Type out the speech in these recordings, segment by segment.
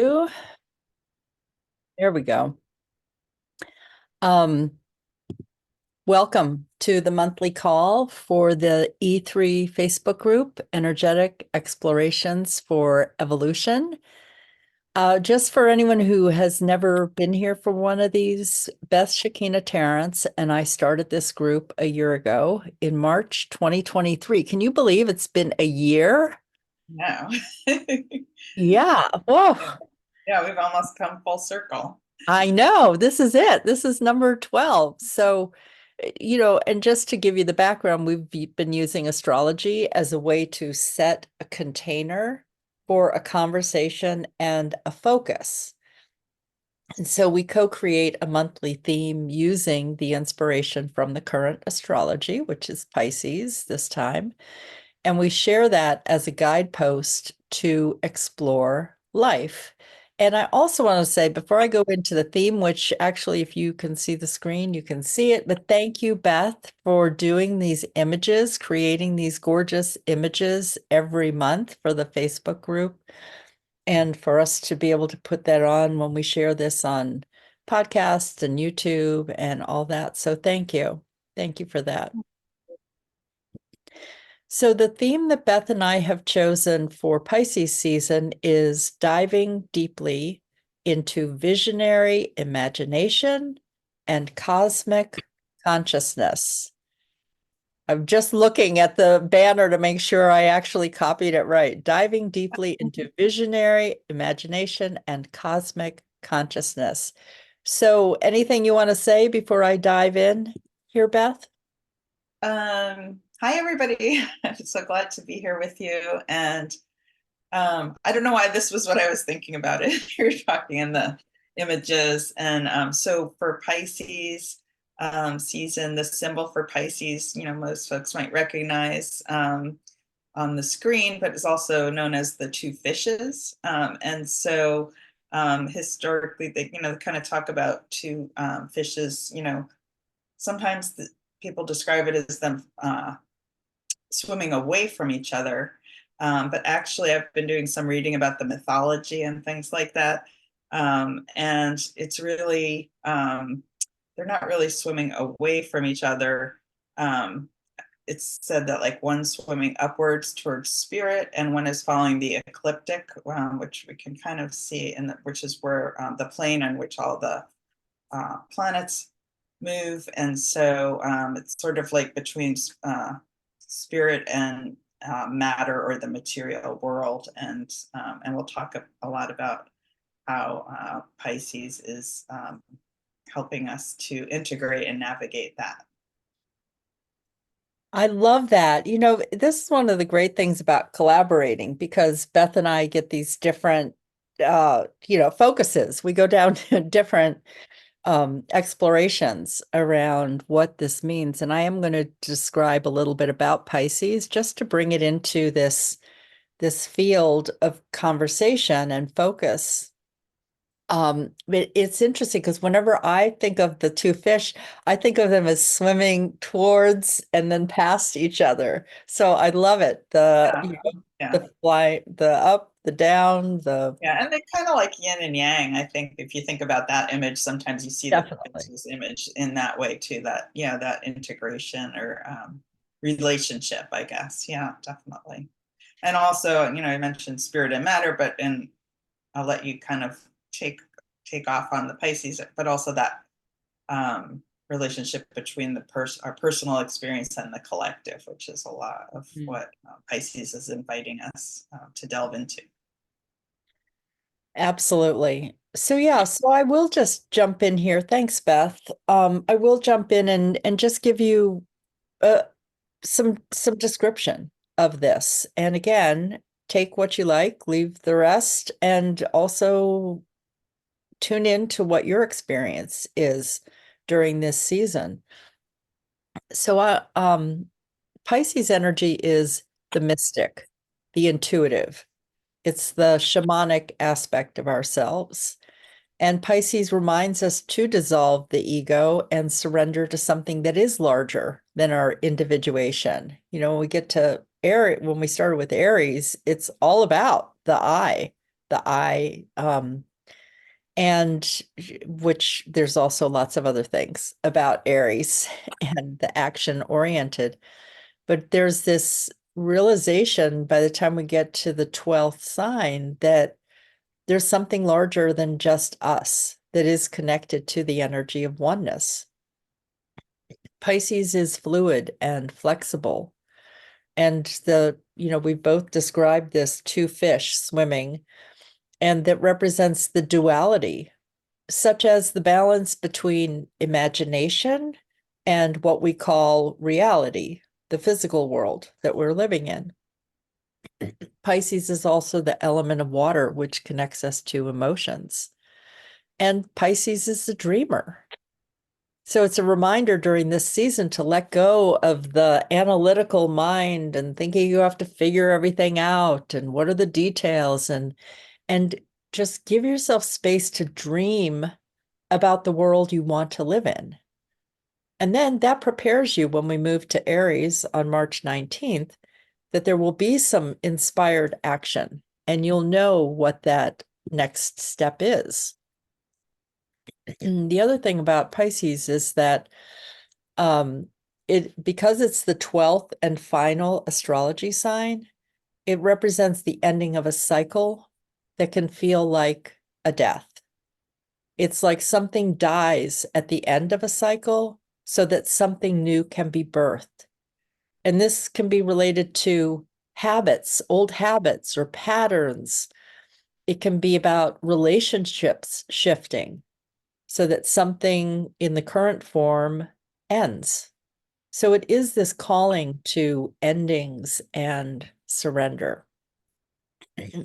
Ooh, there we go. Um, Welcome to the monthly call for the E3 Facebook group, Energetic Explorations for Evolution. Just for anyone who has never been here for one of these, Beth, Shekinah, Terrence, and I started this group a year ago in March 2023. Can you believe it's been a year? No. Yeah. Whoa. Yeah, yeah, we've almost come full circle. I know this is it. This is number 12. So, and just to give you the background, we've been using astrology as a way to set a container for a conversation and a focus. And so we co-create a monthly theme using the inspiration from the current astrology, which is Pisces this time. And we share that as a guidepost to explore life. And I also want to say, before I go into the theme, which actually, if you can see the screen, you can see it. But thank you, Beth, for doing these images, creating these gorgeous images every month for the Facebook group, and for us to be able to put that on when we share this on podcasts and YouTube and all that. So thank you. Thank you for that. So, the theme that Beth and I have chosen for Pisces season is diving deeply into visionary imagination and cosmic consciousness. I'm just looking at the banner to make sure I actually copied it right. Diving deeply into visionary imagination and cosmic consciousness. So, anything you want to say before I dive in here, Beth? Hi everybody. I'm so glad to be here with you. And I don't know why this was what I was thinking about it. You're talking in the images. And so for Pisces season, the symbol for Pisces, most folks might recognize on the screen, but it's also known as the two fishes. And so historically, they, kind of talk about two fishes, sometimes people describe it as them swimming away from each other. But actually, I've been doing some reading about the mythology and things like that. And it's really, they're not really swimming away from each other. Um, it's said that like one's swimming upwards towards spirit and one is following the ecliptic, which we can kind of see, which is where the plane on which all the planets move. And so it's sort of like between spirit and matter or the material world. And we'll talk a lot about how Pisces is helping us to integrate and navigate that. I love that. This is one of the great things about collaborating because Beth and I get these different, focuses. We go down to different explorations around what this means. And I am going to describe a little bit about Pisces just to bring it into this field of conversation and focus. But it's interesting because whenever I think of the two fish, I think of them as swimming towards and then past each other. So I love it. Yeah, yeah, The fly, the up, the down, the yeah. And they kind of like yin and yang. I think if you think about that image, sometimes you see the definitely. Pisces image in that way too. That yeah, that integration or relationship, I guess. Yeah, definitely. And also, I mentioned spirit and matter, but and I'll let you kind of take take off on the Pisces, but also that relationship between our personal experience and the collective, which is a lot of Mm. what Pisces is inviting us to delve into. Absolutely. So yeah, so I will just jump in here. Thanks, Beth. I will jump in and just give you uh, some description of this. And again, take what you like, leave the rest, and also tune in to what your experience is during this season. So, Pisces energy is the mystic, the intuitive. It's the shamanic aspect of ourselves. And Pisces reminds us to dissolve the ego and surrender to something that is larger than our individuation. When we get to Aries, when we started with Aries, it's all about the I, the I, and which there's also lots of other things about Aries and the action oriented. But there's this realization by the time we get to the 12th sign that there's something larger than just us that is connected to the energy of oneness. Pisces is fluid and flexible. And we both described this two fish swimming, and that represents the duality, such as the balance between imagination and what we call reality, the physical world that we're living in. Pisces is also the element of water, which connects us to emotions. And Pisces is the dreamer. So it's a reminder during this season to let go of the analytical mind and thinking you have to figure everything out and what are the details, and just give yourself space to dream about the world you want to live in. And then that prepares you when we move to Aries on March 19th, that there will be some inspired action and you'll know what that next step is. The other thing about Pisces is that because it's the 12th and final astrology sign, it represents the ending of a cycle that can feel like a death. It's like something dies at the end of a cycle so that something new can be birthed. And this can be related to habits, old habits or patterns. It can be about relationships shifting so that something in the current form ends. So it is this calling to endings and surrender.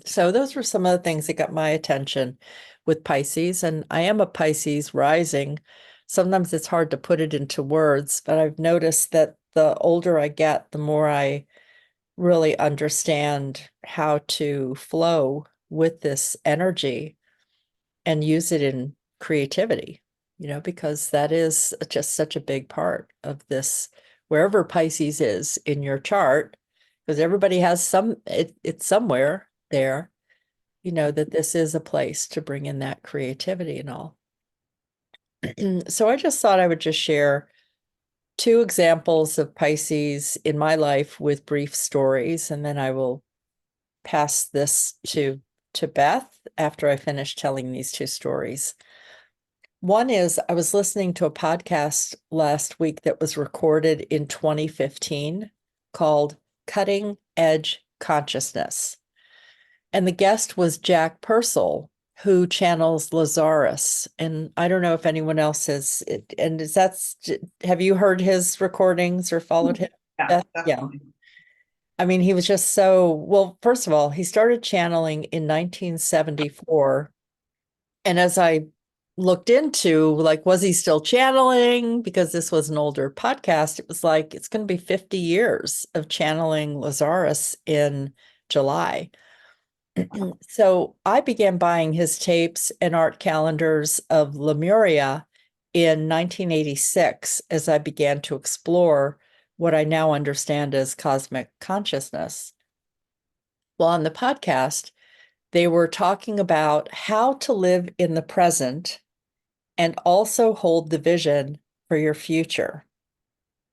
So those were some of the things that got my attention with Pisces. And I am a Pisces rising. Sometimes it's hard to put it into words, but I've noticed that the older I get, the more I really understand how to flow with this energy and use it in creativity, because that is just such a big part of this, wherever Pisces is in your chart, because everybody has it's somewhere there, that this is a place to bring in that creativity and all. So I just thought I would just share two examples of Pisces in my life with brief stories, and then I will pass this to Beth after I finish telling these two stories. One is I was listening to a podcast last week that was recorded in 2015 called Cutting Edge Consciousness. And the guest was Jack Purcell, who channels Lazarus. And I don't know if anyone else has, and have you heard his recordings or followed him? Yeah, Yeah. definitely. I mean, he was just well, first of all, he started channeling in 1974. And as I looked into, like, was he still channeling? Because this was an older podcast, it was like, it's going to be 50 years of channeling Lazarus in July. So I began buying his tapes and art calendars of Lemuria in 1986 as I began to explore what I now understand as cosmic consciousness. Well, on the podcast, they were talking about how to live in the present and also hold the vision for your future.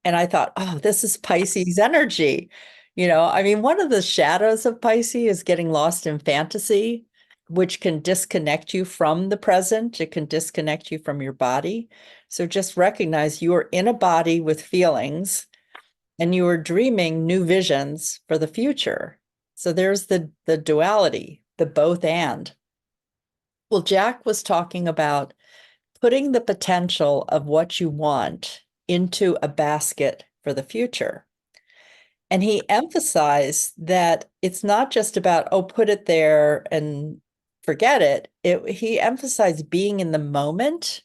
And I thought, oh, this is Pisces energy. I mean, one of the shadows of Pisces is getting lost in fantasy, which can disconnect you from the present. It can disconnect you from your body. So just recognize you are in a body with feelings and you are dreaming new visions for the future. So there's the duality, the both and. Well, Jack was talking about putting the potential of what you want into a basket for the future. And he emphasized that it's not just about, oh, put it there and forget it. He emphasized being in the moment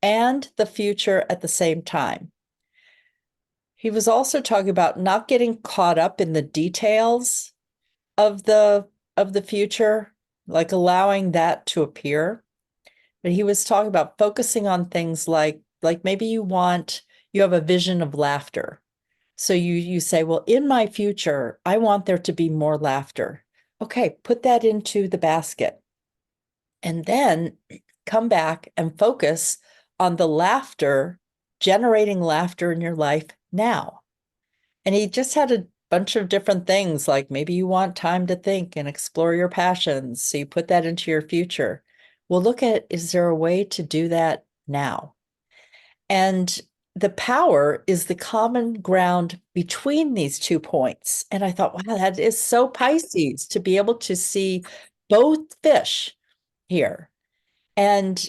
and the future at the same time. He was also talking about not getting caught up in the details of the future, like allowing that to appear. But he was talking about focusing on things like maybe you have a vision of laughter. So you say, well, in my future, I want there to be more laughter. Okay, put that into the basket. And then come back and focus on the laughter, generating laughter in your life now. And he just had a bunch of different things, like maybe you want time to think and explore your passions. So you put that into your future. Well, look at, is there a way to do that now? And the power is the common ground between these 2 points. And I thought, wow, that is so Pisces to be able to see both fish here. And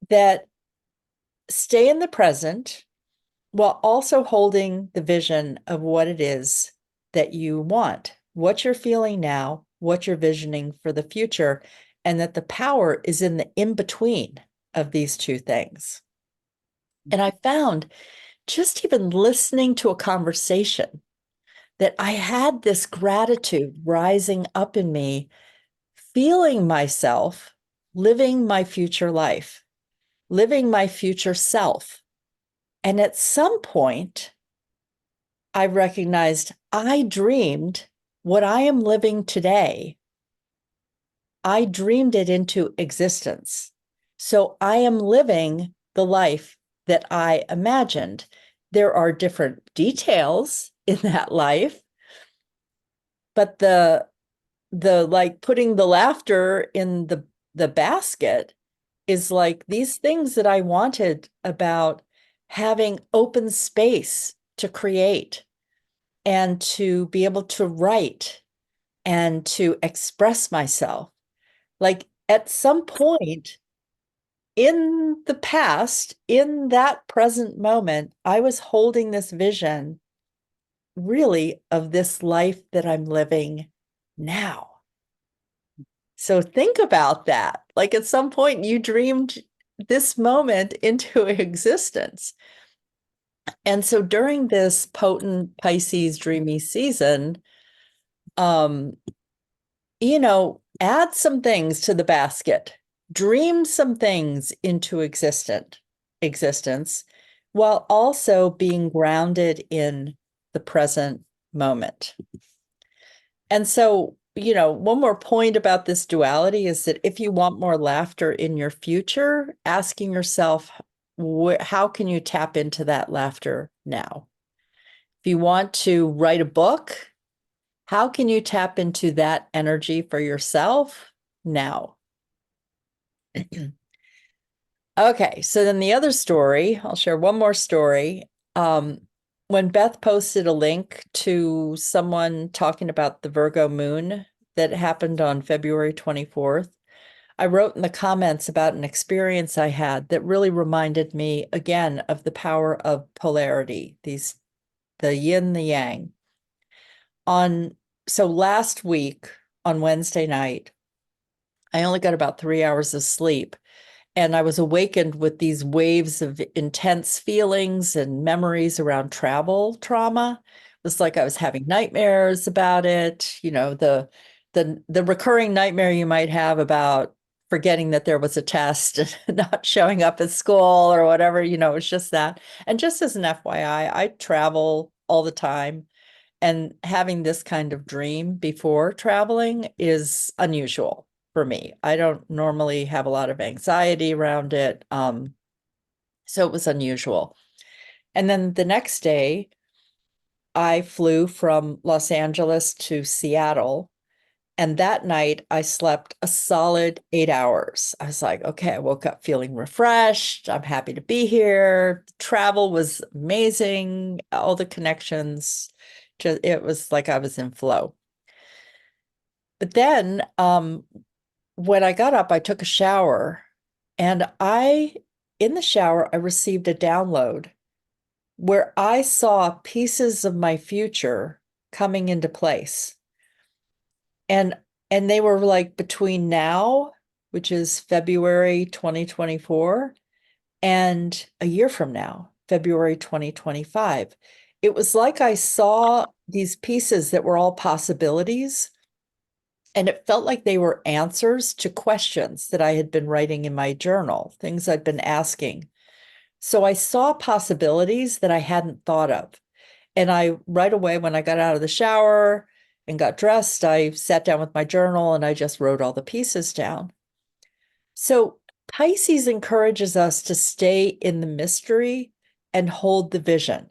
that stay in the present while also holding the vision of what it is that you want, what you're feeling now, what you're visioning for the future, and that the power is in the in between of these two things. And I found just even listening to a conversation that I had this gratitude rising up in me, feeling myself living my future life, living my future self. And at some point, I recognized I dreamed what I am living today. I dreamed it into existence. So I am living the life that I imagined. There are different details in that life, but the like putting the laughter in the basket is like these things that I wanted about having open space to create and to be able to write and to express myself. Like at some point in the past, in that present moment, I was holding this vision really of this life that I'm living now. So think about that. Like at some point, you dreamed this moment into existence. And so during this potent Pisces dreamy season, um, add some things to the basket, dream some things into existence, while also being grounded in the present moment. And so, one more point about this duality is that if you want more laughter in your future, asking yourself, how can you tap into that laughter now? If you want to write a book, how can you tap into that energy for yourself now? Okay, so then the other story, I'll share one more story. Um, when Beth posted a link to someone talking about the Virgo moon that happened on February 24th, I wrote in the comments about an experience I had that really reminded me again of the power of polarity, the yin, the yang. So last week on Wednesday night, I only got about 3 hours of sleep. And I was awakened with these waves of intense feelings and memories around travel trauma. It was like I was having nightmares about it, the recurring nightmare you might have about forgetting that there was a test and not showing up at school or whatever, it's just that. And just as an FYI, I travel all the time. And having this kind of dream before traveling is unusual for me. I don't normally have a lot of anxiety around it. So it was unusual. And then the next day, I flew from Los Angeles to Seattle. And that night, I slept a solid 8 hours. I was like, okay, I woke up feeling refreshed. I'm happy to be here. Travel was amazing. All the connections, it was like I was in flow. But then when I got up, I took a shower and in the shower, I received a download where I saw pieces of my future coming into place. And and they were like between now, which is February 2024, and a year from now, February 2025. It was like I saw these pieces that were all possibilities. And it felt like they were answers to questions that I had been writing in my journal, things I'd been asking. So I saw possibilities that I hadn't thought of. And I, right away, when I got out of the shower, and got dressed, I sat down with my journal and I just wrote all the pieces down. So Pisces encourages us to stay in the mystery and hold the vision.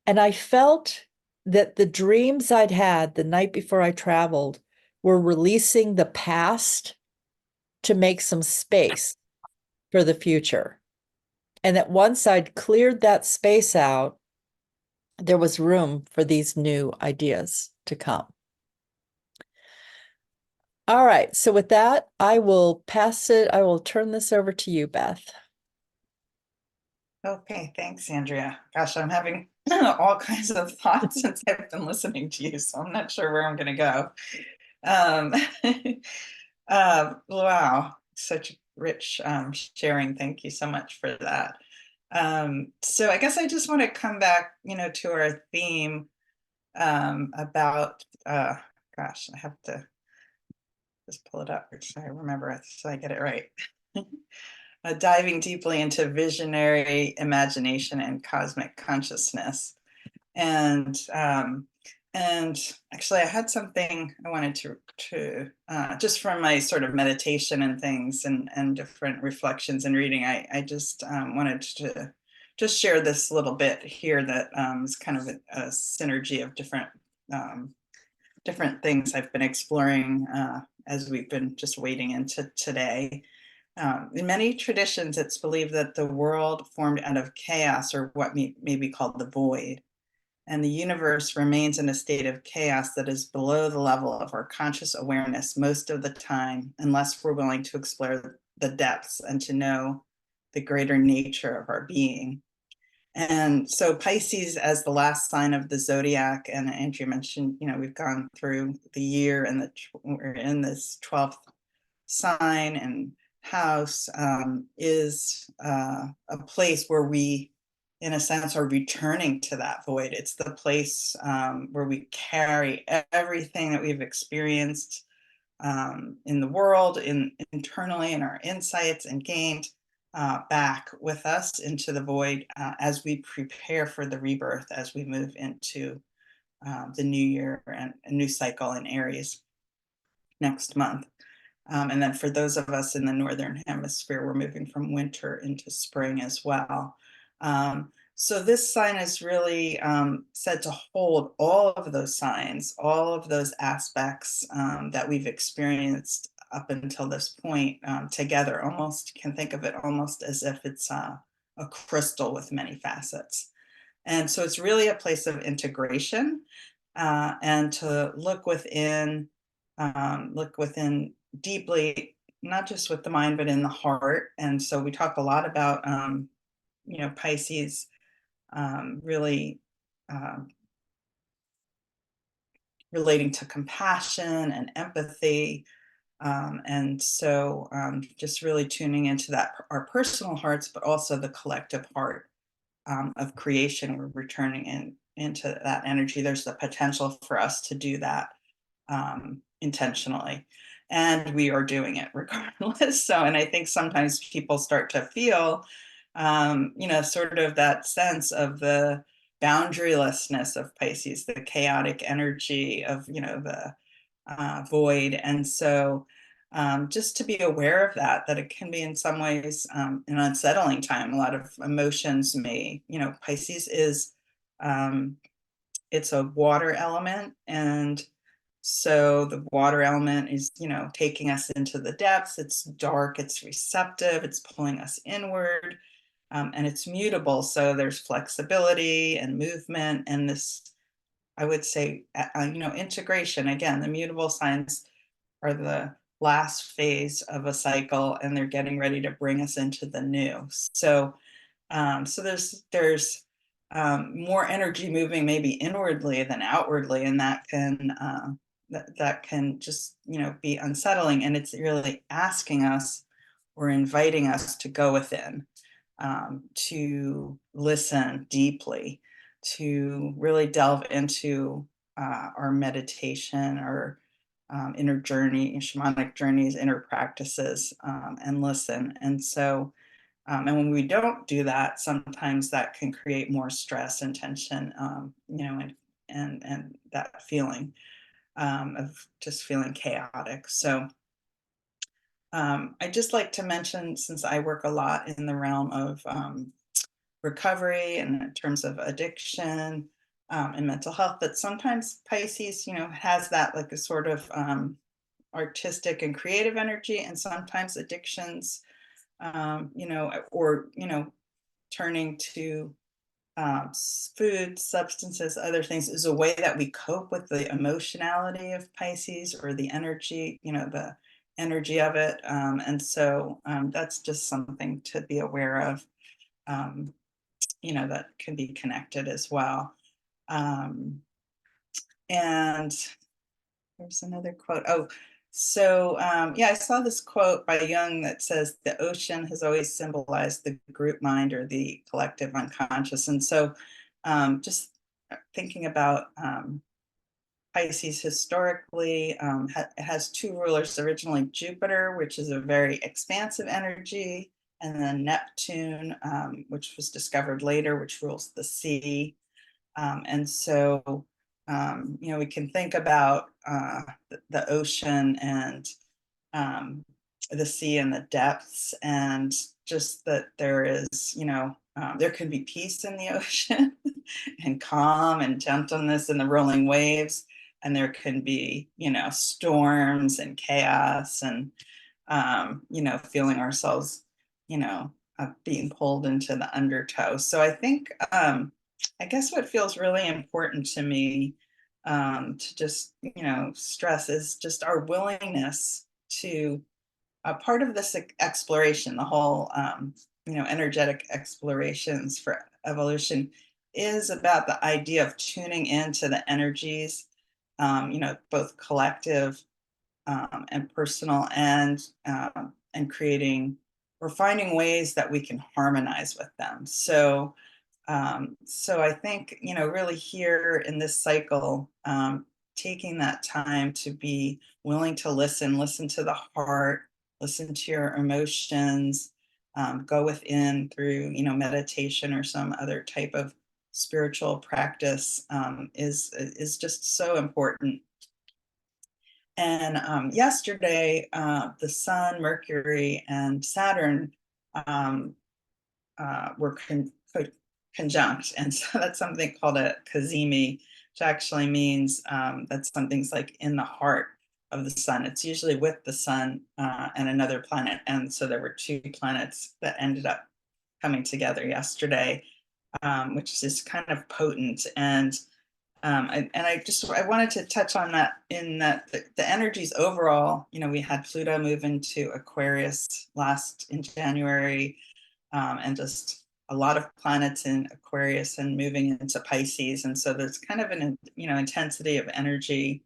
And I felt that the dreams I'd had the night before I traveled were releasing the past to make some space for the future. And that once I'd cleared that space out, there was room for these new ideas to come. All right. So with that, I will turn this over to you, Beth. Okay, thanks, Andrea. Gosh, I'm having all kinds of thoughts since I've been listening to you, so I'm not sure where I'm going to go. Um, wow, such rich sharing. Thank you so much for that. So I guess I just want to come back, to our theme about, gosh, I have to just pull it up so I remember it, so I get it right. Diving deeply into visionary imagination and cosmic consciousness. And actually I had something I wanted to just from my sort of meditation and things and different reflections and reading, I just wanted to just share this little bit here that is kind of a synergy of different things I've been exploring as we've been just wading into today. In many traditions, it's believed that the world formed out of chaos, or what may be called the void, and the universe remains in a state of chaos that is below the level of our conscious awareness most of the time, unless we're willing to explore the depths and to know the greater nature of our being. And so Pisces, as the last sign of the zodiac, and Andrea mentioned, we've gone through the year and we're in this 12th sign and house, is a place where we, in a sense, are returning to that void. It's the place where we carry everything that we've experienced in the world, internally, in our insights and gained back with us into the void as we prepare for the rebirth, as we move into the new year and a new cycle in Aries next month. And then for those of us in the Northern Hemisphere, we're moving from winter into spring as well. So this sign is really said to hold all of those signs, all of those aspects that we've experienced up until this point together. Almost can think of it almost as if it's a crystal with many facets. And so it's really a place of integration and to look within deeply, not just with the mind, but in the heart. And so we talk a lot about, Pisces really relating to compassion and empathy. And so just really tuning into that, our personal hearts, but also the collective heart of creation. We're returning into that energy. There's the potential for us to do that intentionally, and we are doing it regardless. So, and I think sometimes people start to feel sort of that sense of the boundarylessness of Pisces, the chaotic energy of the void. And so just to be aware of that it can be in some ways an unsettling time. A lot of emotions Pisces is it's a water element, and so the water element is, taking us into the depths. It's dark, it's receptive, it's pulling us inward, and it's mutable. So there's flexibility and movement, and this, I would say, integration. Again, the mutable signs are the last phase of a cycle, and they're getting ready to bring us into the new. So, so there's more energy moving maybe inwardly than outwardly, and that can just be unsettling. And it's really asking us or inviting us to go within, to listen deeply, to really delve into our meditation, our inner journey, shamanic journeys, inner practices, and listen. And so, and when we don't do that, sometimes that can create more stress and tension, and that feeling. of just feeling chaotic. So I just like to mention, since I work a lot in the realm of recovery and in terms of addiction and mental health, that sometimes Pisces, has that like a sort of artistic and creative energy, and sometimes addictions, or turning to food, substances, other things is a way that we cope with the emotionality of Pisces, or the energy, the energy of it. And so that's just something to be aware of, that can be connected as well. And there's another quote. Oh, so yeah, I saw this quote by Jung that says the ocean has always symbolized the group mind, or the collective unconscious. And so just thinking about Pisces historically, it has two rulers, originally Jupiter, which is a very expansive energy, and then Neptune, which was discovered later, which rules the sea. And so, we can think about the ocean and the sea and the depths, and just that there is, there can be peace in the ocean and calm and gentleness in the rolling waves. And there can be, storms and chaos, and, feeling ourselves, being pulled into the undertow. So I think, I guess what feels really important to me, to just, stress, is just our willingness to, part of this exploration, the whole, energetic explorations for evolution, is about the idea of tuning into the energies, both collective and personal, and creating or finding ways that we can harmonize with them. So I think, really here in this cycle, taking that time to be willing to listen to the heart, listen to your emotions, go within through, meditation or some other type of spiritual practice, is just so important. And yesterday, the Sun, Mercury, and Saturn um, were conjunct. And so that's something called a cazimi, which actually means that something's like in the heart of the sun. It's usually with the sun and another planet. And so there were two planets that ended up coming together yesterday, which is just kind of potent. And I wanted to touch on that, in that the energies overall, we had Pluto move into Aquarius in January, and just a lot of planets in Aquarius and moving into Pisces. And so there's kind of an, intensity of energy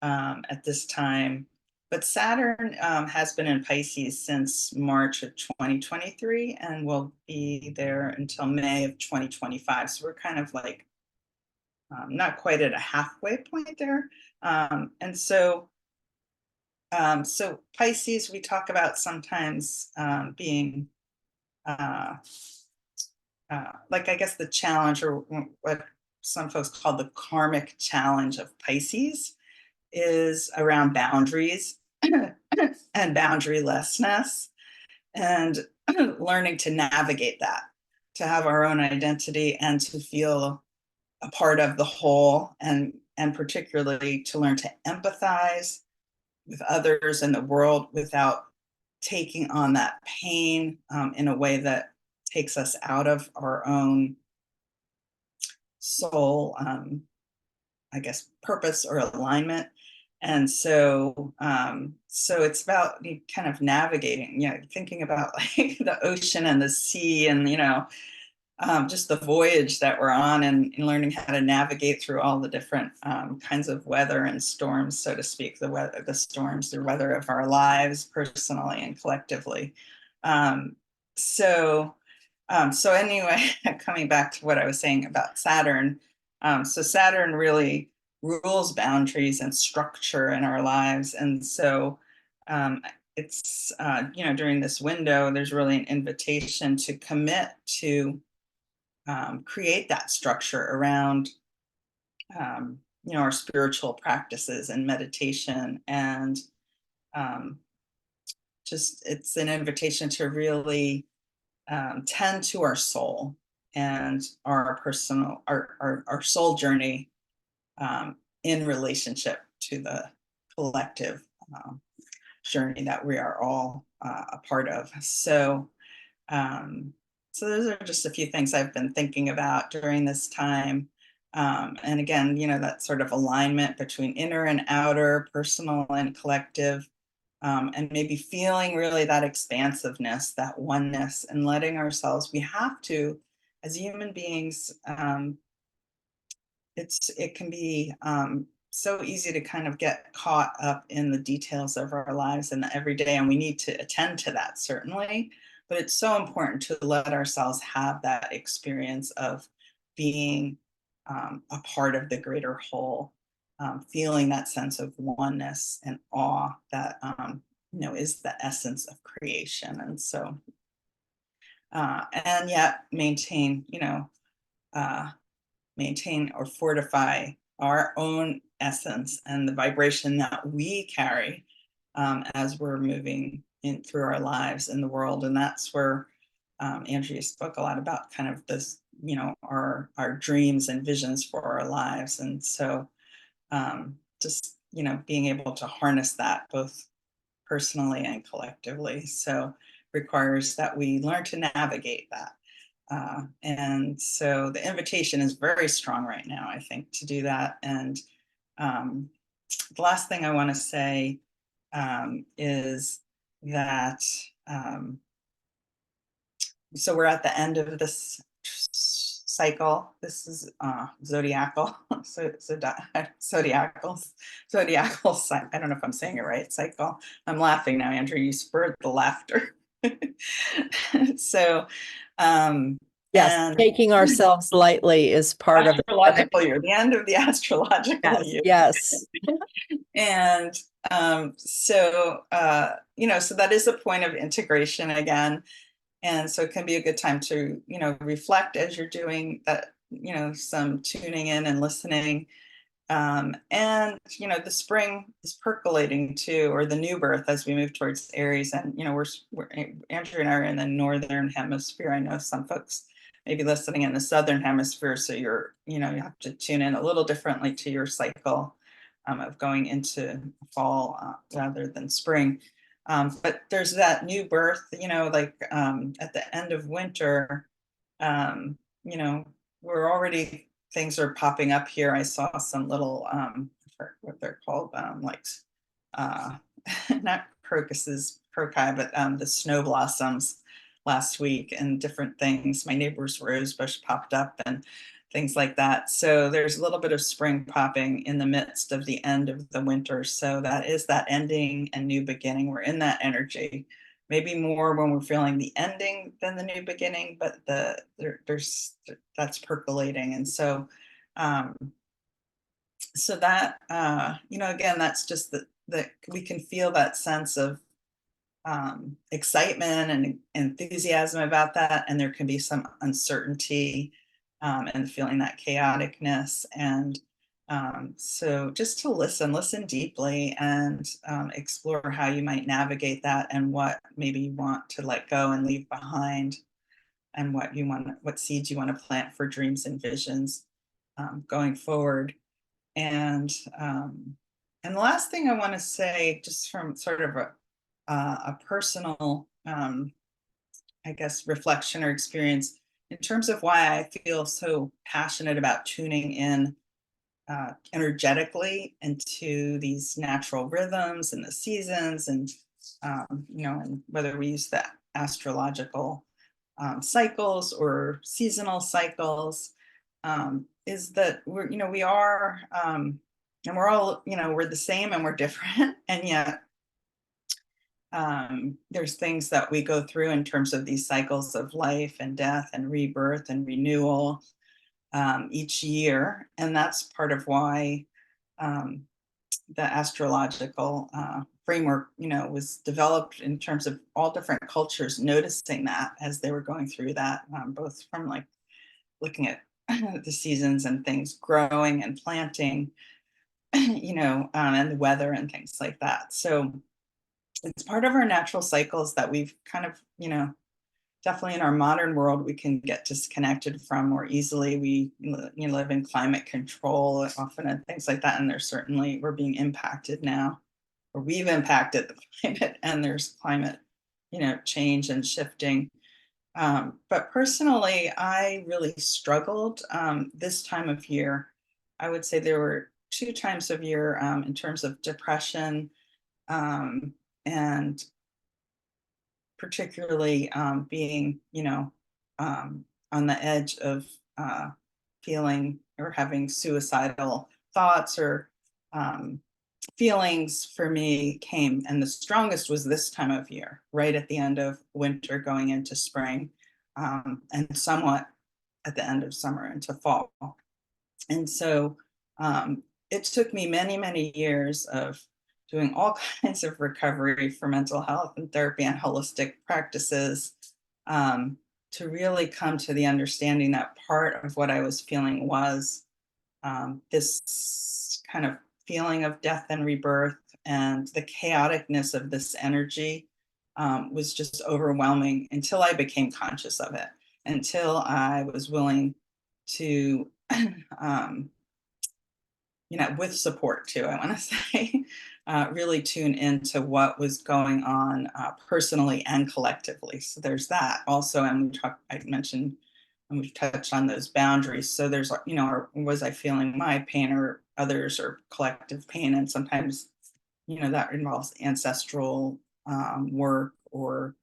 at this time. But Saturn has been in Pisces since March of 2023, and will be there until May of 2025. So we're kind of like not quite at a halfway point there. And so, so Pisces, we talk about sometimes being like, I guess, the challenge, or what some folks call the karmic challenge of Pisces, is around boundaries and boundarylessness, and learning to navigate that, to have our own identity, and to feel a part of the whole, and particularly to learn to empathize with others in the world without taking on that pain in a way that takes us out of our own soul, I guess, purpose or alignment. And so, so it's about kind of navigating, thinking about like the ocean and the sea, and just the voyage that we're on, and learning how to navigate through all the different kinds of weather and storms, so to speak, the storms, the weather of our lives, personally and collectively. Um, so, so anyway, coming back to what I was saying about Saturn, so Saturn really rules boundaries and structure in our lives, and so it's during this window, there's really an invitation to commit to create that structure around our spiritual practices and meditation, and um, just it's an invitation to really tend to our soul and our personal, our soul journey in relationship to the collective journey that we are all a part of. Um, so those are just a few things I've been thinking about during this time. And again, that sort of alignment between inner and outer, personal and collective, and maybe feeling really that expansiveness, that oneness, and letting ourselves, we have to, as human beings, it can be so easy to kind of get caught up in the details of our lives and every day, and we need to attend to that, certainly. But it's so important to let ourselves have that experience of being a part of the greater whole, feeling that sense of oneness and awe that is the essence of creation. And so, and yet uh, maintain or fortify our own essence and the vibration that we carry as we're moving in through our lives in the world. And that's where Andrea spoke a lot about kind of this, our dreams and visions for our lives. And so just, being able to harness that both personally and collectively. So requires that we learn to navigate that. And so the invitation is very strong right now, I think, to do that. And the last thing I want to say is that so we're at the end of this cycle. This is zodiacal, zodiacal. I don't know if I'm saying it right. Cycle. I'm laughing now, Andrew. You spurred the laughter. So, Yes, and taking ourselves lightly is part of it. astrological year, the end of the astrological Yes, year. yes. And so that is a point of integration again. And so it can be a good time to, reflect as you're doing that, some tuning in and listening. And, the spring is percolating too, or the new birth as we move towards Aries. And, we're Andrew and I are in the northern hemisphere. I know some folks may be listening in the southern hemisphere. So you have to tune in a little differently to your cycle of going into fall rather than spring. But there's that new birth, like at the end of winter, um, we're already, things are popping up here. I saw some little, what they're called, like, uh, not crocuses, croci, but the snow blossoms last week and different things. My neighbor's rose bush popped up and things like that. So there's a little bit of spring popping in the midst of the end of the winter. So that is that ending and new beginning. We're in that energy, maybe more when we're feeling the ending than the new beginning, but there's that's percolating. And so so that again, that's just that we can feel that sense of excitement and enthusiasm about that, and there can be some uncertainty and feeling that chaoticness. And so just to listen deeply and explore how you might navigate that, and what maybe you want to let go and leave behind, and what seeds you want to plant for dreams and visions going forward. And the last thing I want to say, just from sort of a personal, I guess, reflection or experience, in terms of why I feel so passionate about tuning in energetically into these natural rhythms and the seasons, and and whether we use the astrological cycles or seasonal cycles, is that we are, and we're all, we're the same and we're different, and yet there's things that we go through in terms of these cycles of life and death and rebirth and renewal each year. And that's part of why the astrological framework, was developed in terms of all different cultures noticing that as they were going through that, both from like looking at the seasons and things growing and planting, and the weather and things like that. So it's part of our natural cycles that we've kind of, definitely in our modern world, we can get disconnected from more easily. We live in climate control often and things like that. And there's certainly, we're being impacted now, or we've impacted the climate, and there's climate, change and shifting. But personally, I really struggled this time of year. I would say there were two times of year in terms of depression, and particularly being, on the edge of feeling or having suicidal thoughts or um, feelings for me came, and the strongest was this time of year, right at the end of winter, going into spring, and somewhat at the end of summer into fall. And so it took me many, many years of doing all kinds of recovery for mental health and therapy and holistic practices um, to really come to the understanding that part of what I was feeling was this kind of feeling of death and rebirth, and the chaoticness of this energy was just overwhelming until I became conscious of it, until I was willing to um, with support too, I want to say, really tune into what was going on personally and collectively. So there's that also, and I mentioned, and we've touched on those boundaries. So there's, was I feeling my pain or others or collective pain? And sometimes, that involves ancestral work, or,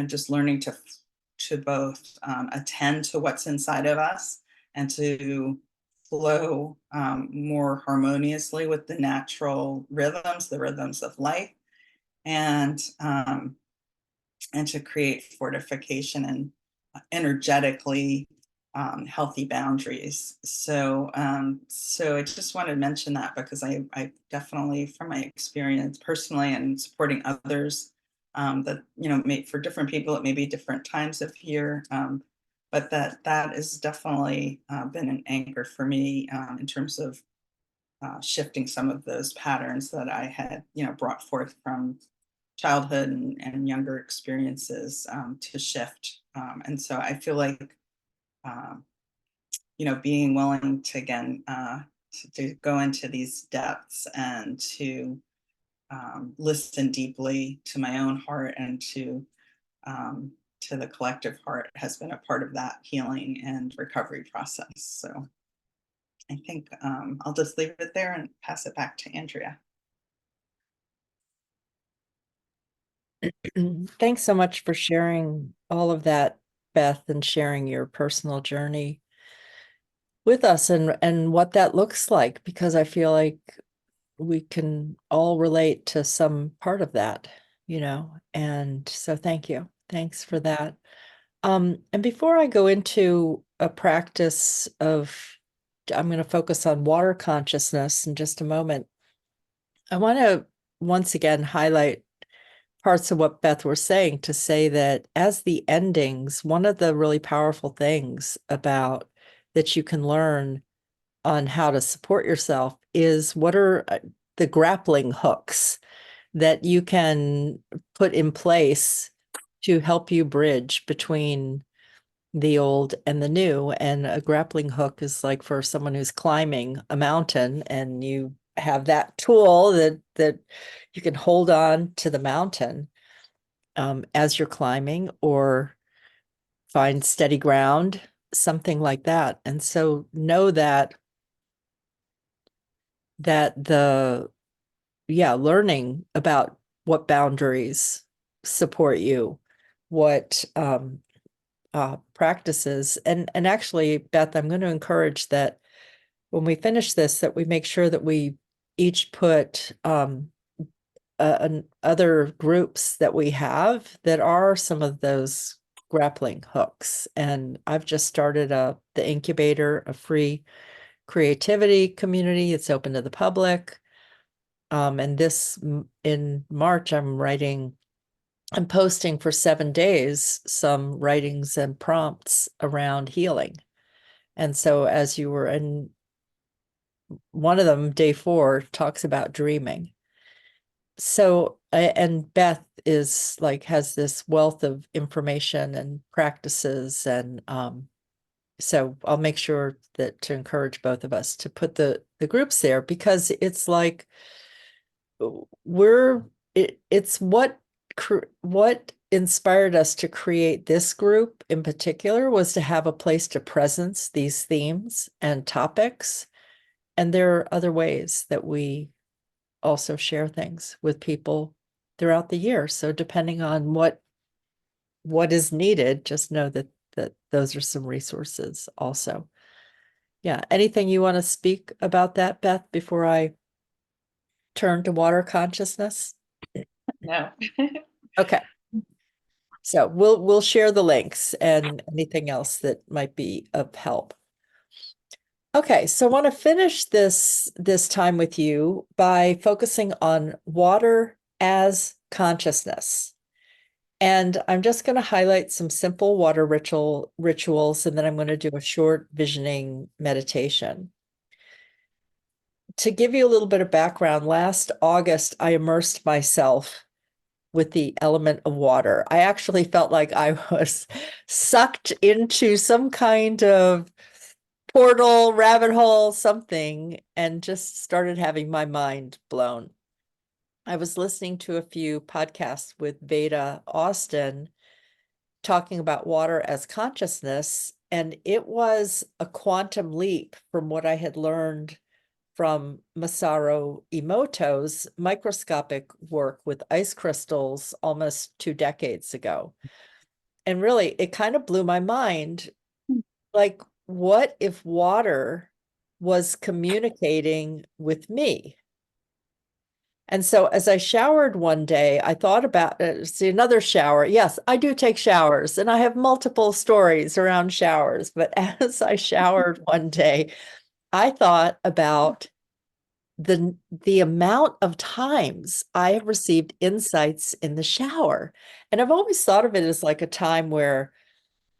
just learning to both attend to what's inside of us and to flow more harmoniously with the natural rhythms, the rhythms of life, and to create fortification and energetically healthy boundaries. So I just wanted to mention that because I definitely, from my experience personally and supporting others, that for different people it may be different times of year, but that has definitely been an anchor for me in terms of shifting some of those patterns that I had brought forth from childhood and younger experiences to shift. And so I feel like um, being willing to, again, to go into these depths and to listen deeply to my own heart and to the collective heart has been a part of that healing and recovery process. So I think I'll just leave it there and pass it back to Andrea. Thanks so much for sharing all of that, Beth, and sharing your personal journey with us and what that looks like, because I feel like we can all relate to some part of that, and so thank you. Thanks for that. And before I go into a practice of, I'm going to focus on water consciousness in just a moment. I want to once again highlight parts of what Beth was saying, to say that as the endings, one of the really powerful things about that you can learn on how to support yourself is what are the grappling hooks that you can put in place to help you bridge between the old and the new. And a grappling hook is like for someone who's climbing a mountain, and you have that tool that you can hold on to the mountain as you're climbing, or find steady ground, something like that. And so know that learning about what boundaries support you, what practices, and actually, Beth, I'm going to encourage that when we finish this, that we make sure that we each put other groups that we have that are some of those grappling hooks. And I've just started the incubator, a free creativity community. It's open to the public. And in March, I'm posting for 7 days some writings and prompts around healing. And so as you were in one of them, day 4, talks about dreaming. So, and Beth is like, has this wealth of information and practices. And so I'll make sure that to encourage both of us to put the groups there, because it's like, it's what inspired us to create this group in particular was to have a place to presence these themes and topics. And there are other ways that we also share things with people throughout the year. So depending on what is needed, just know that those are some resources also. Yeah. Anything you want to speak about that, Beth, before I turn to water consciousness? No. Okay. So we'll share the links and anything else that might be of help. Okay, so I want to finish this time with you by focusing on water as consciousness. And I'm just going to highlight some simple water rituals, and then I'm going to do a short visioning meditation. To give you a little bit of background, last August, I immersed myself with the element of water. I actually felt like I was sucked into some kind of portal, rabbit hole, something, and just started having my mind blown. I was listening to a few podcasts with Veda Austin talking about water as consciousness, and it was a quantum leap from what I had learned from Masaru Emoto's microscopic work with ice crystals almost 2 decades ago. And really, it kind of blew my mind. Like, what if water was communicating with me? And so as I showered one day, I thought about see another shower. Yes, I do take showers and I have multiple stories around showers. But as I showered one day, I thought about the amount of times I have received insights in the shower. And I've always thought of it as like a time where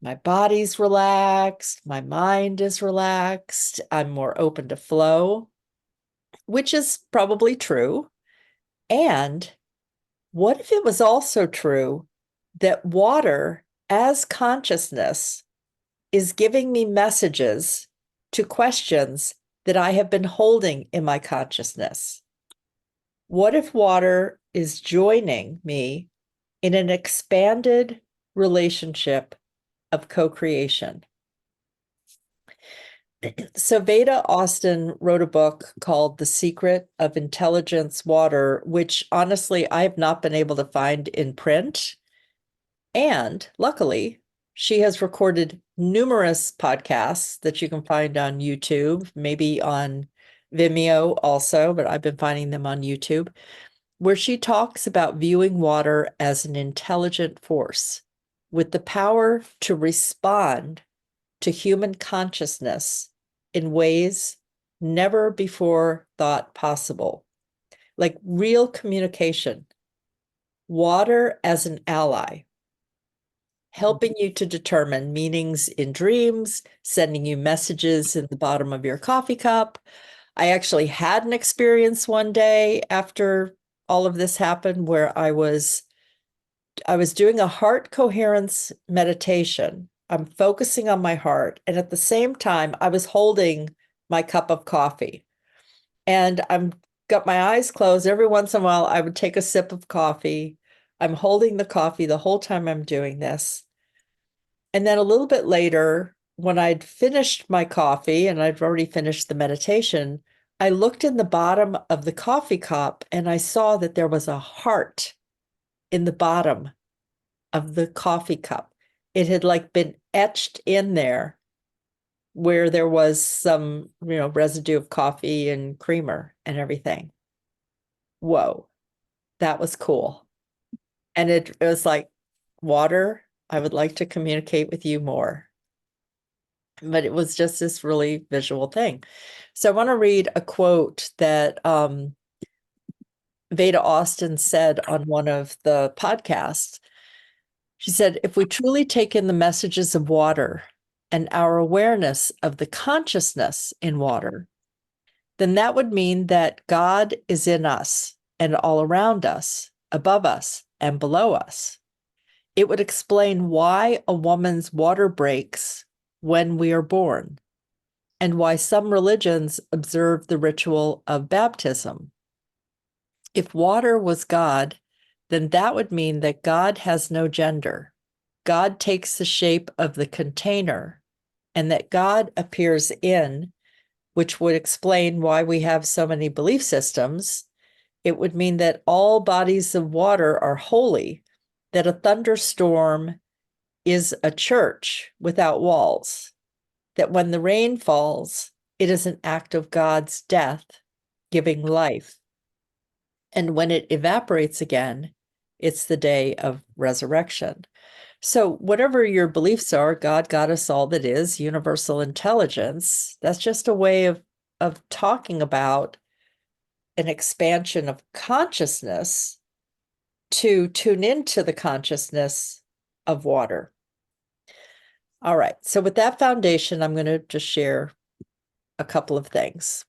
my body's relaxed, my mind is relaxed, I'm more open to flow, which is probably true. And what if it was also true that water as consciousness is giving me messages to questions that I have been holding in my consciousness? What if water is joining me in an expanded relationship of co-creation? So Veda Austin wrote a book called The Secret of Intelligence Water, which honestly I have not been able to find in print. And luckily, she has recorded numerous podcasts that you can find on YouTube, maybe on Vimeo also, but I've been finding them on YouTube, where she talks about viewing water as an intelligent force with the power to respond to human consciousness in ways never before thought possible, like real communication. Water as an ally, helping you to determine meanings in dreams, sending you messages in the bottom of your coffee cup. I actually had an experience one day after all of this happened where I was doing a heart coherence meditation. I'm focusing on my heart, and at the same time I was holding my cup of coffee. And I'm got my eyes closed. Every once in a while I would take a sip of coffee. I'm holding the coffee the whole time I'm doing this. And then a little bit later, when I'd finished my coffee and I'd already finished the meditation, I looked in the bottom of the coffee cup and I saw that there was a heart in the bottom of the coffee cup. It had like been etched in there where there was some, residue of coffee and creamer and everything. Whoa, that was cool. And it was like, water, I would like to communicate with you more. But it was just this really visual thing. So I want to read a quote that Veda Austin said on one of the podcasts. She said, if we truly take in the messages of water, and our awareness of the consciousness in water, then that would mean that God is in us and all around us, above us and below us. It would explain why a woman's water breaks when we are born, and why some religions observe the ritual of baptism. If water was God, then that would mean that God has no gender. God takes the shape of the container, and that God appears in, which would explain why we have so many belief systems. It would mean that all bodies of water are holy, that a thunderstorm is a church without walls, that when the rain falls, it is an act of God's death, giving life. And when it evaporates again, it's the day of resurrection. So, whatever your beliefs are, God got us all that is, universal intelligence, that's just a way of talking about an expansion of consciousness to tune into the consciousness of water. All right. So, with that foundation, I'm going to just share a couple of things.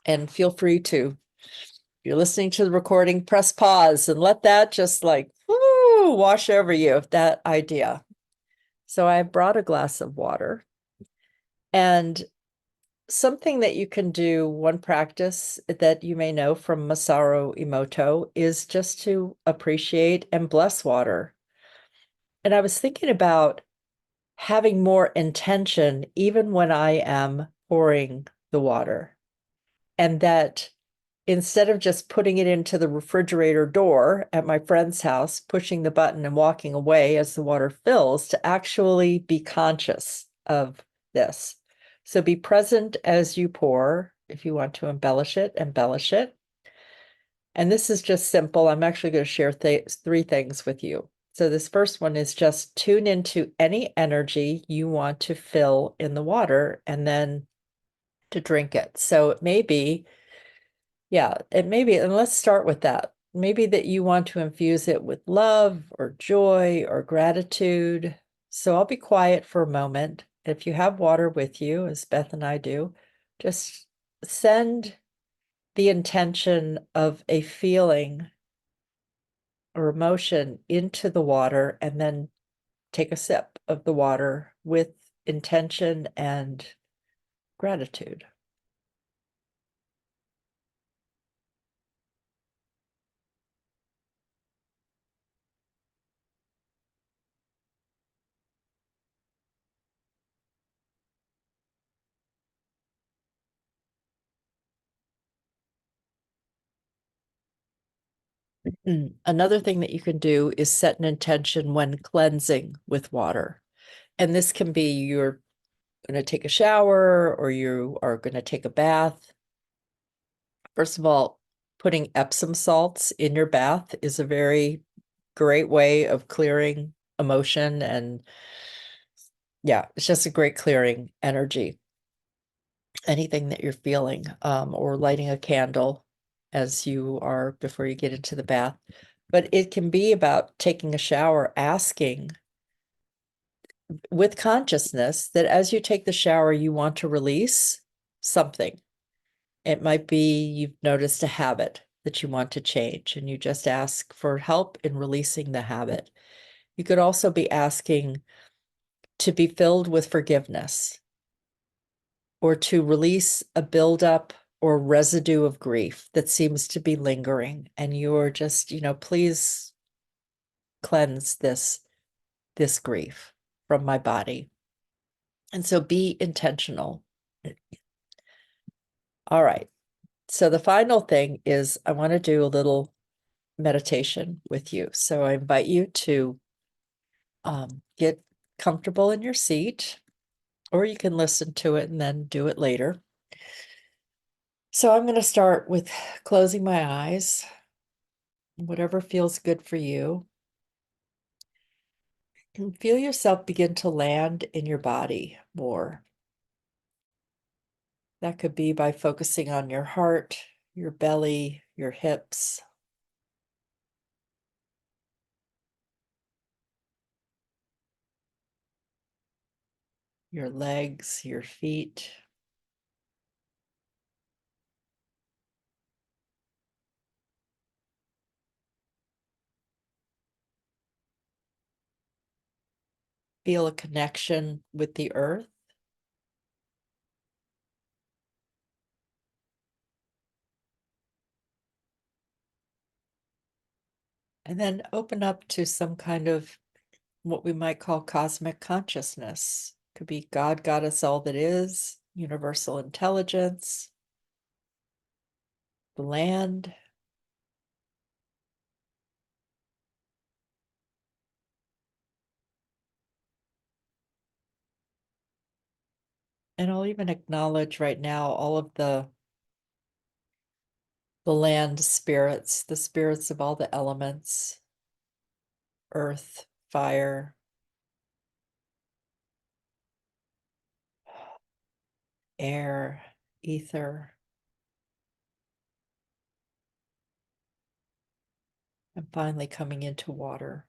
And feel free to, if you're listening to the recording, press pause and let that just like whoo, wash over you, that idea. So I brought a glass of water, and something that you can do, one practice that you may know from Masaru Emoto, is just to appreciate and bless water. And I was thinking about having more intention even when I am pouring the water, and that instead of just putting it into the refrigerator door at my friend's house, pushing the button and walking away as the water fills, to actually be conscious of this. So be present as you pour. If you want to embellish it, embellish it. And this is just simple. I'm actually going to share three things with you. So this first one is just tune into any energy you want to fill in the water and then to drink it. So it may be, yeah, it may be, and let's start with that. Maybe that you want to infuse it with love or joy or gratitude. So I'll be quiet for a moment. If you have water with you, as Beth and I do, just send the intention of a feeling or emotion into the water, and then take a sip of the water with intention and gratitude. Another thing that you can do is set an intention when cleansing with water. And this can be you're going to take a shower or you are going to take a bath. First of all, putting Epsom salts in your bath is a very great way of clearing emotion. And yeah, it's just a great clearing energy. Anything that you're feeling, or lighting a candle as you are before you get into the bath. But it can be about taking a shower, asking with consciousness that as you take the shower, you want to release something. It might be you've noticed a habit that you want to change, and you just ask for help in releasing the habit. You could also be asking to be filled with forgiveness, or to release a buildup or residue of grief that seems to be lingering. And you're just, please cleanse this grief from my body. And so be intentional. All right. So the final thing is I want to do a little meditation with you. So I invite you to get comfortable in your seat, or you can listen to it and then do it later. So I'm going to start with closing my eyes, whatever feels good for you. And feel yourself begin to land in your body more. That could be by focusing on your heart, your belly, your hips. your legs, your feet. Feel a connection with the earth. And then open up to some kind of what we might call cosmic consciousness. Could be God got us all that is, universal intelligence, the land. And I'll even acknowledge right now all of the land spirits, the spirits of all the elements, earth, fire, air, ether, and finally coming into water.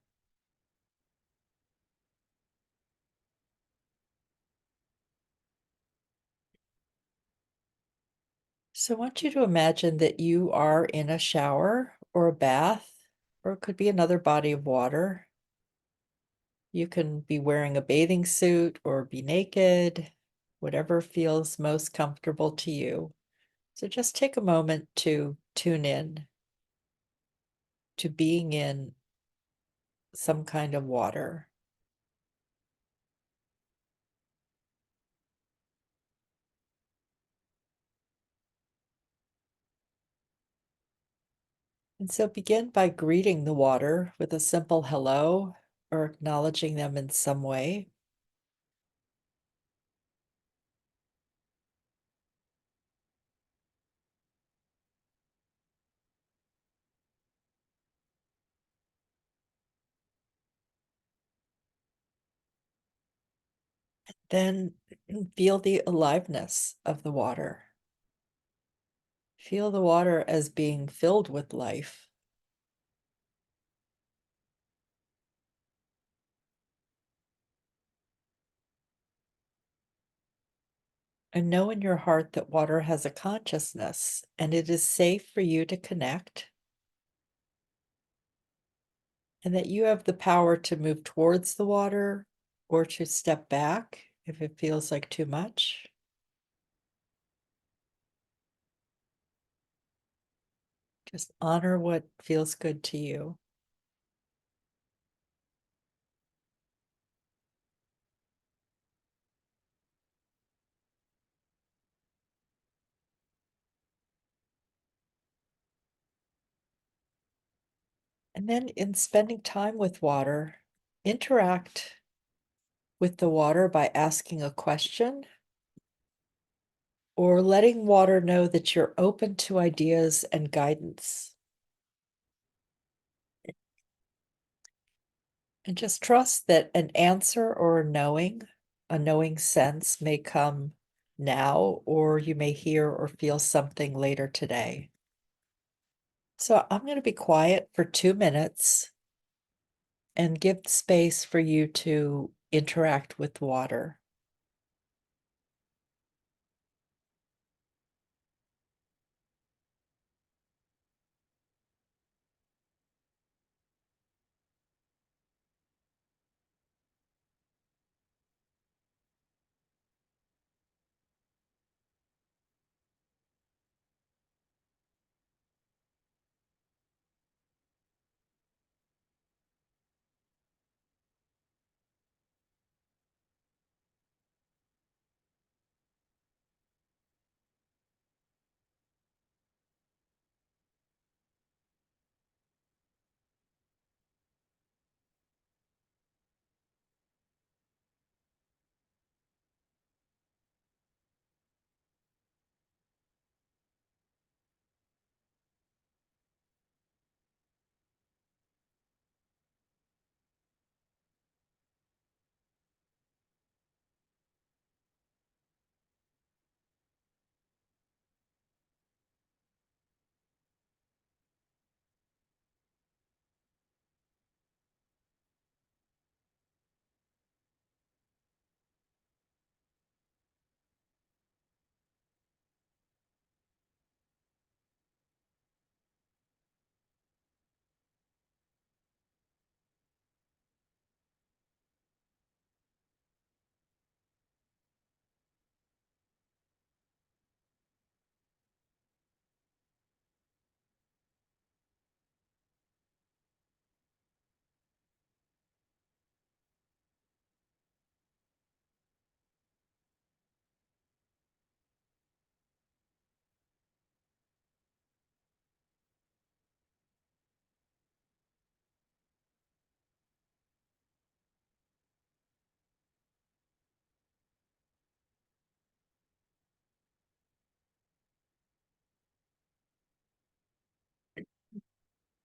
So I want you to imagine that you are in a shower or a bath, or it could be another body of water. You can be wearing a bathing suit or be naked, whatever feels most comfortable to you. So just take a moment to tune in to being in some kind of water. And so begin by greeting the water with a simple hello or acknowledging them in some way. Then feel the aliveness of the water. Feel the water as being filled with life. And know in your heart that water has a consciousness and it is safe for you to connect, and that you have the power to move towards the water or to step back if it feels like too much. Just honor what feels good to you. And then in spending time with water, interact with the water by asking a question or letting water know that you're open to ideas and guidance. And just trust that an answer or a knowing sense may come now, or you may hear or feel something later today. So I'm going to be quiet for 2 minutes and give space for you to interact with water.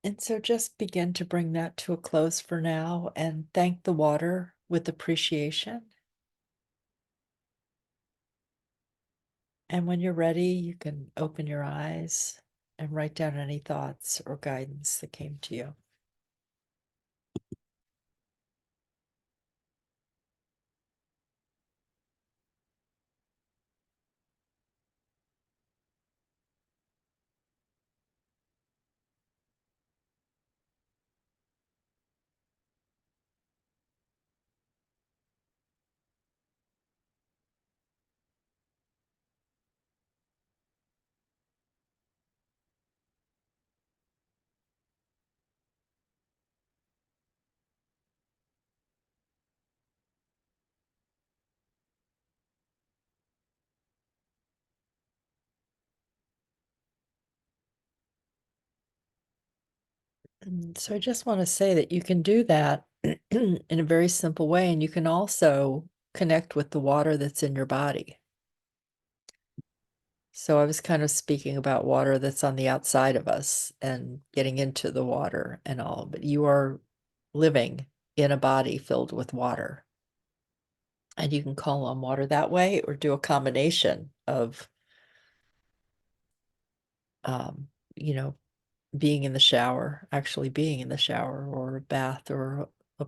And so just begin to bring that to a close for now and thank the water with appreciation. And when you're ready, you can open your eyes and write down any thoughts or guidance that came to you. And so I just want to say that you can do that in a very simple way, and you can also connect with the water that's in your body. So I was kind of speaking about water that's on the outside of us and getting into the water and all, but you are living in a body filled with water. And you can call on water that way or do a combination of, um, you know, being in the shower, actually being in the shower or a bath or a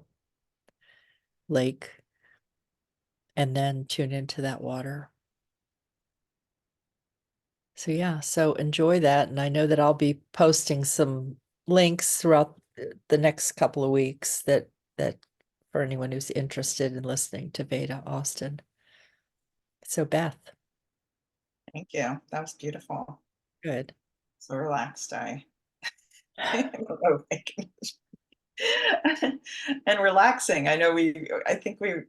lake, and then tune into that water. So yeah, so enjoy that. And I know that I'll be posting some links throughout the next couple of weeks that for anyone who's interested in listening to Veda Austin. So Beth, Thank you. That was beautiful. good. So relaxed. I and relaxing. I think we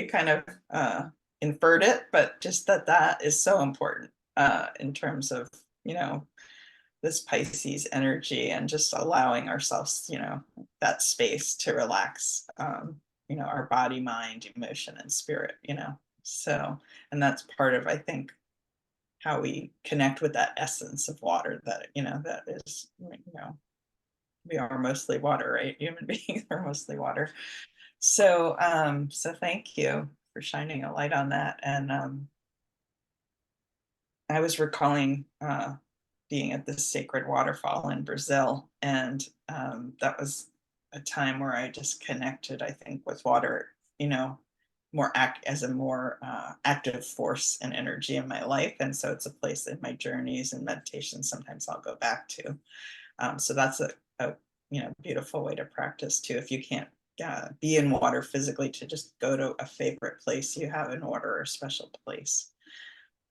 kind of inferred it, but just that is so important in terms of, you know, this Pisces energy and just allowing ourselves, that space to relax, our body, mind, emotion, and spirit, So, and that's part of, I think, how we connect with that essence of water that is, we are mostly water, right? Human beings are mostly water. So thank you for shining a light on that. And I was recalling being at this sacred waterfall in Brazil, and that was a time where I just connected, I think, with water, more as a more active force and energy in my life. And so it's a place in my journeys and meditation sometimes I'll go back to. So that's a beautiful way to practice too. If you can't be in water physically, to just go to a favorite place you have in water or a special place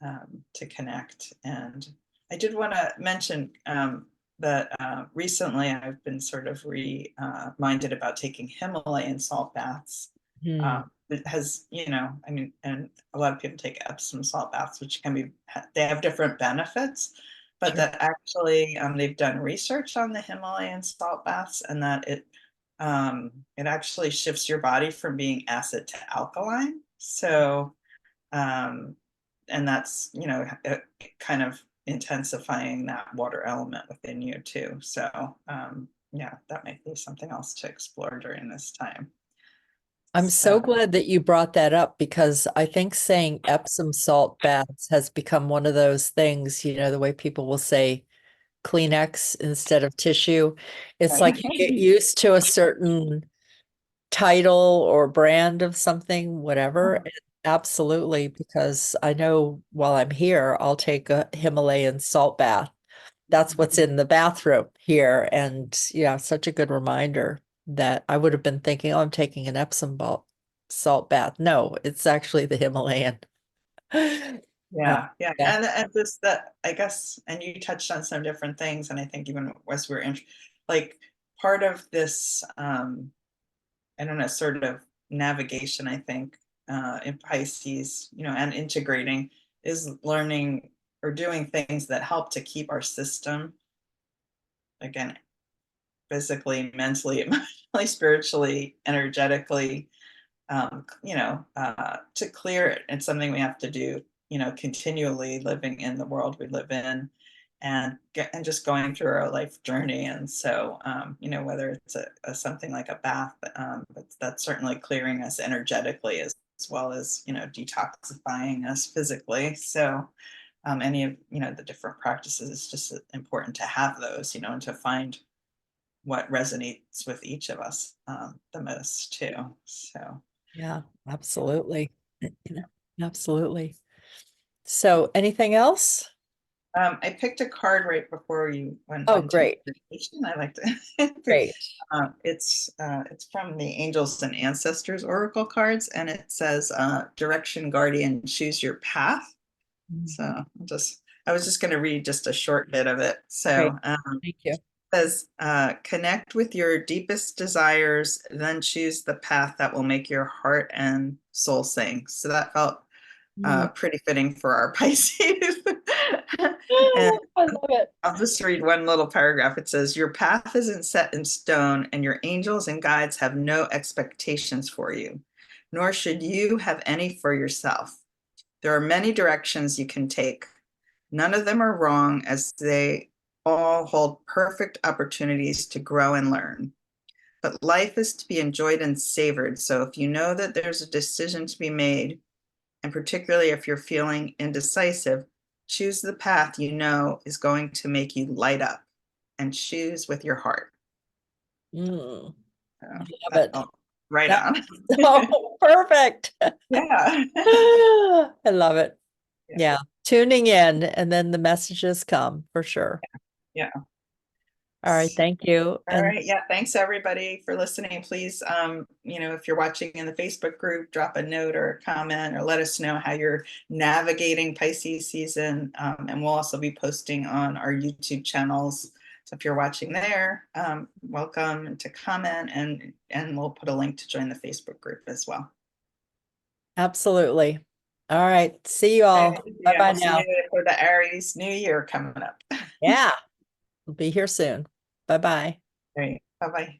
to connect. And I did want to mention that recently I've been sort of reminded about taking Himalayan salt baths. Hmm. It has, I mean, and a lot of people take Epsom salt baths, which they have different benefits, but Sure. that actually they've done research on the Himalayan salt baths, and that it actually shifts your body from being acid to alkaline. So um, and that's kind of intensifying that water element within you too. So yeah, that might be something else to explore during this time. I'm so So glad that you brought that up because I think saying Epsom salt baths has become one of those things, the way people will say Kleenex instead of tissue. It's like you get used to a certain title or brand of something, whatever. And absolutely, because I know while I'm here, I'll take a Himalayan salt bath. That's what's in the bathroom here. And yeah, such a good reminder that I would have been thinking, oh, I'm taking an salt bath. No, it's actually the Himalayan. yeah, Yeah. and this that I guess, and you touched on some different things, and I think even as we're in, like part of this, I don't know, sort of navigation, I think, in Pisces, and integrating is learning or doing things that help to keep our system, again, physically, mentally, emotionally, spiritually, energetically, to clear it. It's something we have to do, continually living in the world we live in. and just going through our life journey. And so, whether it's something like a bath, but that's certainly clearing us energetically as well as, detoxifying us physically. So, any of, the different practices, it's just important to have those, and to find what resonates with each of us the most too. So, Yeah, absolutely. Absolutely. So anything else? I picked a card right before you went Oh, into great. meditation. I like to. Great. It's from the Angels and Ancestors Oracle cards, and it says, "Direction, Guardian, choose your path." So I was just going to read just a short bit of it. Great. So, Thank you. says, "Connect with your deepest desires, then choose the path that will make your heart and soul sing." So that felt Mm. pretty fitting for our Pisces. And I love it. I'll just read one little paragraph. It says, "Your path isn't set in stone, and your angels and guides have no expectations for you, nor should you have any for yourself. There are many directions you can take. None of them are wrong, as they all hold perfect opportunities to grow and learn. But life is to be enjoyed and savored. So if you know that there's a decision to be made, and particularly if you're feeling indecisive, choose the path you know is going to make you light up, and choose with your heart." Mm. So I love that it. felt right That on. was so perfect. Yeah. I love it. Yeah. Yeah. Tuning in and then the messages come for sure. Yeah. All right. Thank you. All And right. Yeah. Thanks everybody for listening. Please, if you're watching in the Facebook group, drop a note or a comment or let us know how you're navigating Pisces season. And we'll also be posting on our YouTube channels. So if you're watching there, welcome to comment, and we'll put a link to join the Facebook group as well. absolutely. All right. See you all. Yeah, Bye-bye we'll see now. you for the Aries New Year coming up. Yeah. We'll be here soon. Bye-bye. Great. Bye bye.